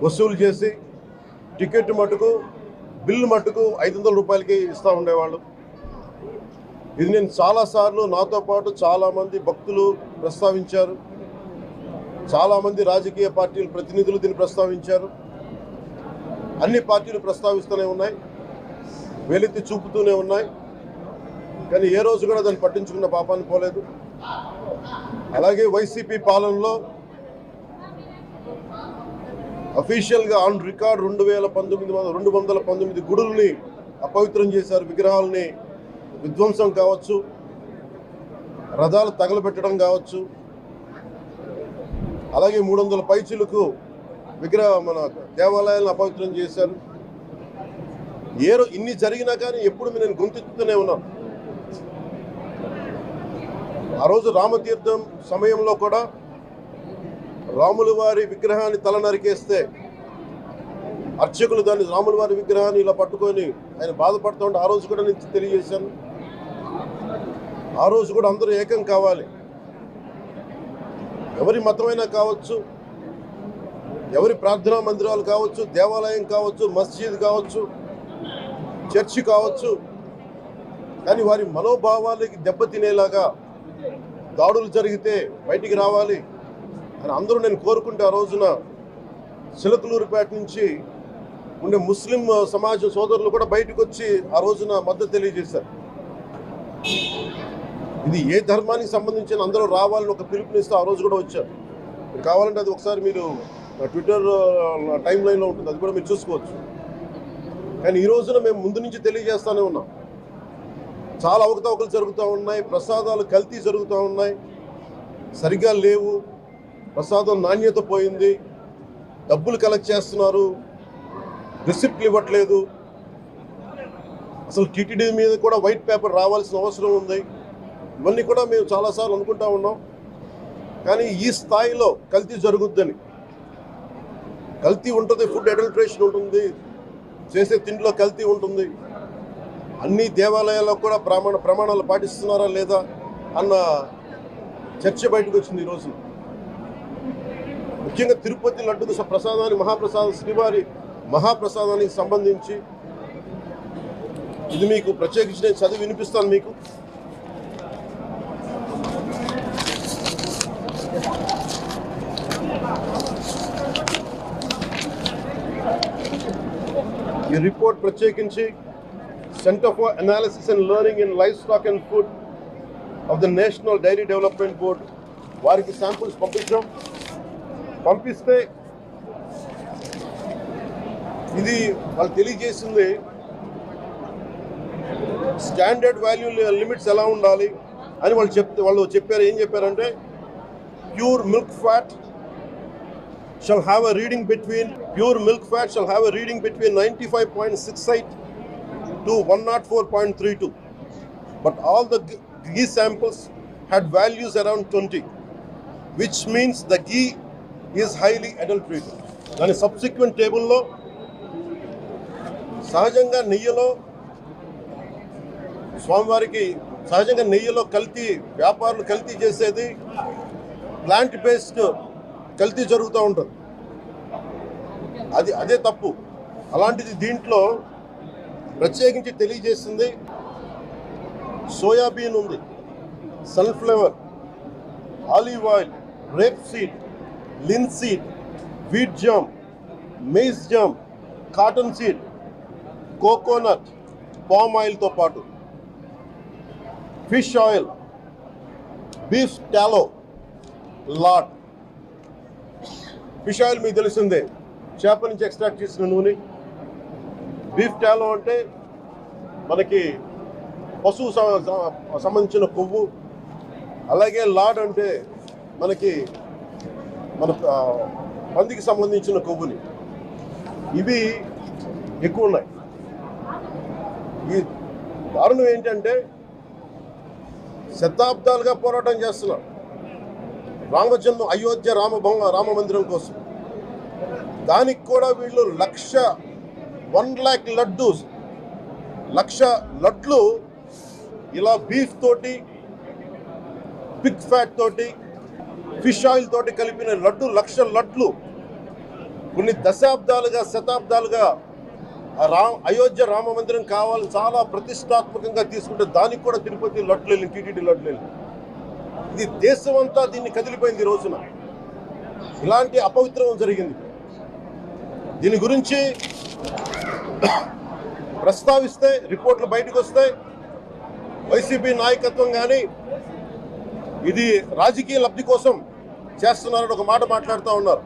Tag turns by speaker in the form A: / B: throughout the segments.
A: వసూలు చేసి టికెట్ మటుకు బిల్లు మటుకు 500 రూపాయలకి ఇస్తూ ఉండేవాళ్ళు. ఇది నేను చాలాసార్లు నాతో పాటు చాలామంది భక్తులు ప్రస్తావించారు, చాలామంది రాజకీయ పార్టీల ప్రతినిధులు దీన్ని ప్రస్తావించారు. అన్ని పార్టీలు ప్రస్తావిస్తూనే ఉన్నాయి, వేలెత్తి చూపుతూనే ఉన్నాయి. కానీ ఏ రోజు కూడా దాన్ని పట్టించుకున్న పాపాన్ని పోలేదు. అలాగే వైసీపీ పాలనలో అఫీషియల్గా ఆన్ రికార్డ్ 219 గుడుల్ని అపవిత్రం చేశారు. విగ్రహాలని విధ్వంసం కావచ్చు, రథాలు తగలబెట్టడం కావచ్చు, అలాగే 300 పైచిలకు మన దేవాలయాలను అపవిత్రం చేశారు. ఇన్ని జరిగినా కానీ ఎప్పుడు నేను గుర్తిస్తూనే ఉన్నాను. ఆ రోజు రామతీర్థం సమయంలో కూడా రాముల వారి విగ్రహాన్ని తల నరికేస్తే అర్చకులు దాన్ని రాముల వారి విగ్రహాన్ని ఇలా పట్టుకొని ఆయన బాధపడుతూ ఉంటే ఆ రోజు కూడా నేను తెలియజేశాను. ఆ రోజు కూడా అందరూ ఏకం కావాలి. ఎవరి మతమైనా కావచ్చు, ఎవరి ప్రార్థనా మందిరాలు కావచ్చు, దేవాలయం కావచ్చు, మస్జిద్ కావచ్చు, చర్చి కావచ్చు, కానీ వారి మనోభావాలకి దెబ్బతినేలాగా దాడులు జరిగితే బయటికి రావాలి అని అందరూ నేను కోరుకుంటే ఆ రోజున చిలకలూరుపేట నుంచి ఉండే ముస్లిం సమాజ సోదరులు కూడా బయటకు వచ్చి ఆ రోజున మద్దతు తెలియజేశారు. ఇది ఏ ధర్మానికి సంబంధించిన అందరూ రావాలని ఒక పిలుపునిస్తూ ఆ రోజు కూడా వచ్చారు. మీరు కావాలంటే అది ఒకసారి మీరు ట్విట్టర్ టైం లైన్లో ఉంటుంది, అది కూడా మీరు చూసుకోవచ్చు. కానీ ఈ రోజున మేము ముందు నుంచి తెలియజేస్తూనే ఉన్నాం, చాలా అవకతవకలు జరుగుతూ ఉన్నాయి, ప్రసాదాలు కల్తీ జరుగుతూ ఉన్నాయి, సరిగ్గా లేవు, ప్రసాదం నాణ్యత పోయింది, డబ్బులు కలెక్ట్ చేస్తున్నారు, రిసిప్ట్లు ఇవ్వట్లేదు, అసలు టీటీడీ మీద కూడా వైట్ పేపర్ రావాల్సిన అవసరం ఉంది. ఇవన్నీ కూడా మేము చాలాసార్లు అనుకుంటా ఉన్నాం. కానీ ఈ స్థాయిలో కల్తీ జరుగుద్దని, కల్తీ ఉంటుంది, ఫుడ్ అడల్ట్రేషన్ ఉంటుంది, చేసే తిండిలో కల్తీ ఉంటుంది, అన్ని దేవాలయాల్లో కూడా ప్రమాణాలు పాటిస్తున్నారా లేదా అన్న చర్చ బయటకు వచ్చింది ఈరోజు. ముఖ్యంగా తిరుపతి లడ్డుకు మహాప్రసాదం శ్రీవారి మహాప్రసాదానికి సంబంధించి ఇది మీకు ప్రత్యేకించి నేను చదివి వినిపిస్తాను మీకు. ఈ రిపోర్ట్ ప్రత్యేకించి centre for analysis and learning in livestock and food of the national dairy development board వారికి శాంపుల్స్ పంపిస్తే ఇది వాళ్ళు తెలియజేసింది స్టాండర్డ్ వాల్యూ లిమిట్స్ ఎలా ఉండాలి అని వాళ్ళు చెప్పారు. ఏం చెప్పారంటే pure milk fat shall have a reading between 95.68 to 104.32, but all the ghee samples had values around 20, which means the ghee is highly adulterated. దాని సబ్సిక్వెంట్ టేబుల్లో సహజంగా నెయ్యిలో కల్తీ వ్యాపారులు కల్తీ చేసేది ప్లాంట్ బేస్డ్ కల్తీ జరుగుతూ ఉంటుంది, అదే తప్పు. అలాంటిది దీంట్లో ప్రత్యేకించి తెలియజేస్తుంది సోయాబీన్ ఉంది, sunflower, olive oil, rapeseed, linseed, wheat germ, maize germ, cottonseed, coconut, palm ఆయిల్తో పాటు fish oil, beef tallow, lard. Fish oil మీకు తెలిసిందే, చేప నుంచి ఎక్స్ట్రాక్ట్ చేసిన నూనె. బీఫ్ టాలో అంటే మనకి పశువు సంబంధించిన కొవ్వు. అలాగే లాడ్ అంటే మన పందికి సంబంధించిన కొవ్వుని. ఇవి ఎక్కువ ఉన్నాయి. ఈ దారుణం ఏంటంటే శతాబ్దాలుగా పోరాటం చేస్తున్నారు అయోధ్య రామ మందిరం కోసం. దానికి కూడా వీళ్ళు 1,00,000 లడ్లు ఇలా బీఫ్ తోటి, పిగ్ ఫ్యాట్ తోటి, ఫిష్ ఆయిల్ తోటి కలిపిన 1,00,000 లడ్లు కొన్ని దశాబ్దాలుగా శతాబ్దాలుగా అయోధ్య రామ మందిరం కావాలని చాలా ప్రతిష్టాత్మకంగా తీసుకుంటే దానికి కూడా తిరుపతి లడ్లేని టీటీడీ లడ్లేని ఇది దేశం అంతా దీన్ని కదిలిపోయింది ఈ రోజున. ఇలాంటి అపవిత్రం జరిగింది. దీని గురించి ప్రస్తావిస్తే రిపోర్ట్లు బయటకు వస్తాయి. వైసీపీ నాయకత్వం కానీ ఇది రాజకీయ లబ్ధి కోసం చేస్తున్నారని ఒక మాట మాట్లాడుతూ ఉన్నారు.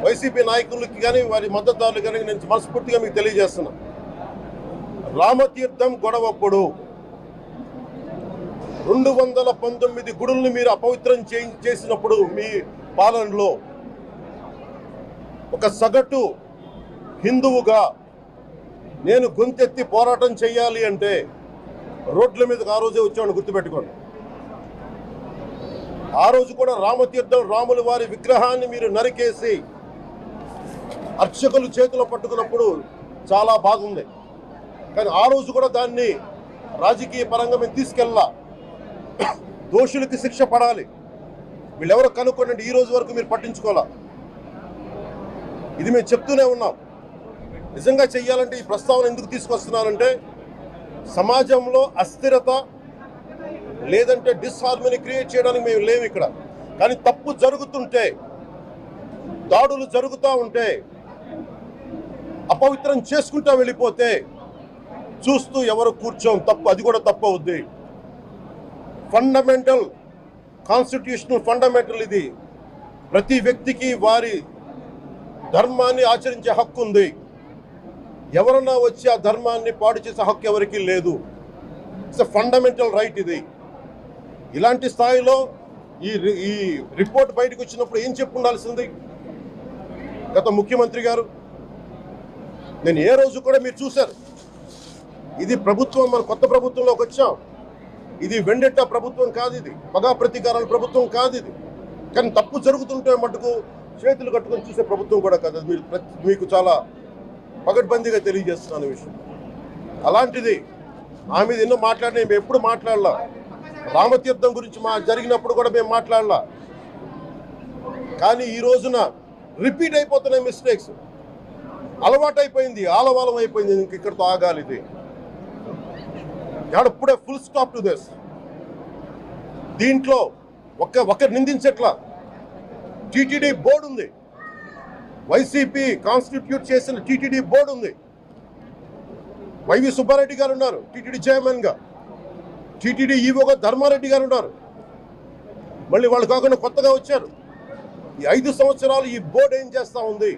A: వైసీపీ నాయకులకి కానీ వారి మద్దతుదారులు కానీ నేను మనస్ఫూర్తిగా మీకు తెలియజేస్తున్నా, రామతీర్థం గొడవప్పుడు 219 గుడుల్ని మీరు అపవిత్రం చేసినప్పుడు మీ పాలనలో ఒక సగటు హిందువుగా నేను గొంతెత్తి పోరాటం చేయాలి అంటే రోడ్ల మీదకి ఆ రోజే వచ్చామని గుర్తుపెట్టుకోండి. ఆ రోజు కూడా రామతీర్థం రాముల వారి విగ్రహాన్ని మీరు నరికేసి అర్చకులు చేతిలో పట్టుకున్నప్పుడు చాలా బాగుంది. కానీ ఆ రోజు కూడా దాన్ని రాజకీయ పరంగా మేము తీసుకెళ్ళా. దోషులకి శిక్ష పడాలి, వీళ్ళెవరో కనుక్కోండి. ఈ రోజు వరకు మీరు పట్టించుకోవాలా. ఇది మేము చెప్తూనే ఉన్నాం. నిజంగా చెయ్యాలంటే ఈ ప్రస్తావన ఎందుకు తీసుకొస్తున్నానంటే సమాజంలో అస్థిరత లేదంటే డిస్హార్మనీ క్రియేట్ చేయడానికి మేము లేవు ఇక్కడ. కానీ తప్పు జరుగుతుంటే, దాడులు జరుగుతూ ఉంటే, అపవిత్రం చేసుకుంటూ వెళ్ళిపోతే చూస్తూ ఎవరు కూర్చోం. తప్పు, అది కూడా తప్పు అవుద్ది. ఫండమెంటల్ కాన్స్టిట్యూషనల్ ఫండమెంటల్ ఇది. ప్రతి వ్యక్తికి వారి ధర్మాన్ని ఆచరించే హక్కు ఉంది. ఎవరన్నా వచ్చి ఆ ధర్మాన్ని పాడు చేసే హక్కు ఎవరికీ లేదు. ఇట్స్ ఎ ఫండమెంటల్ రైట్ ఇది. ఇలాంటి స్థాయిలో ఈ రిపోర్ట్ బయటకు వచ్చినప్పుడు ఏం చెప్పు ఉండాల్సింది గత ముఖ్యమంత్రి గారు? నేను ఏ రోజు కూడా మీరు చూశారు, ఇది ప్రభుత్వం, మన కొత్త ప్రభుత్వంలోకి వచ్చాం. ఇది వెండెట్టా ప్రభుత్వం కాదు, ఇది పగా ప్రతీకారాల ప్రభుత్వం కాదు ఇది. కానీ తప్పు జరుగుతుంటే మటుకు చేతులు కట్టుకొని చూసే ప్రభుత్వం కూడా కాదు. మీరు మీకు చాలా పగడ్బందీగా తెలియజేస్తున్నాను విషయం. అలాంటిది ఆ మీద ఎన్నో మాట్లాడినా మేము ఎప్పుడు మాట్లాడలా. రామతీర్థం గురించి జరిగినప్పుడు కూడా మేము మాట్లాడలా. కానీ ఈ రోజున రిపీట్ అయిపోతున్నాయి మిస్టేక్స్. అలవాటైపోయింది, ఆలవాలం అయిపోయింది. ఇంక ఇక్కడితో ఆగాలి. ఇది ఇప్పుడే ఫుల్ స్టాప్ టు దిస్. దీంట్లో ఒకరు నిందించట్లా. టీటీడీ బోర్డు ఉంది, వైసీపీ కాన్స్టిట్యూట్ చేసిన టీటీడీ బోర్డు ఉంది. వైవి సుబ్బారెడ్డి గారు ఉన్నారు టీటీడీ చైర్మన్ గా. టీటీడీ ఈవోగా ధర్మారెడ్డి గారు ఉన్నారు. మళ్ళీ వాళ్ళు కాకుండా కొత్తగా వచ్చారు. ఈ 5 సంవత్సరాలు ఈ బోర్డు ఏం చేస్తా ఉంది?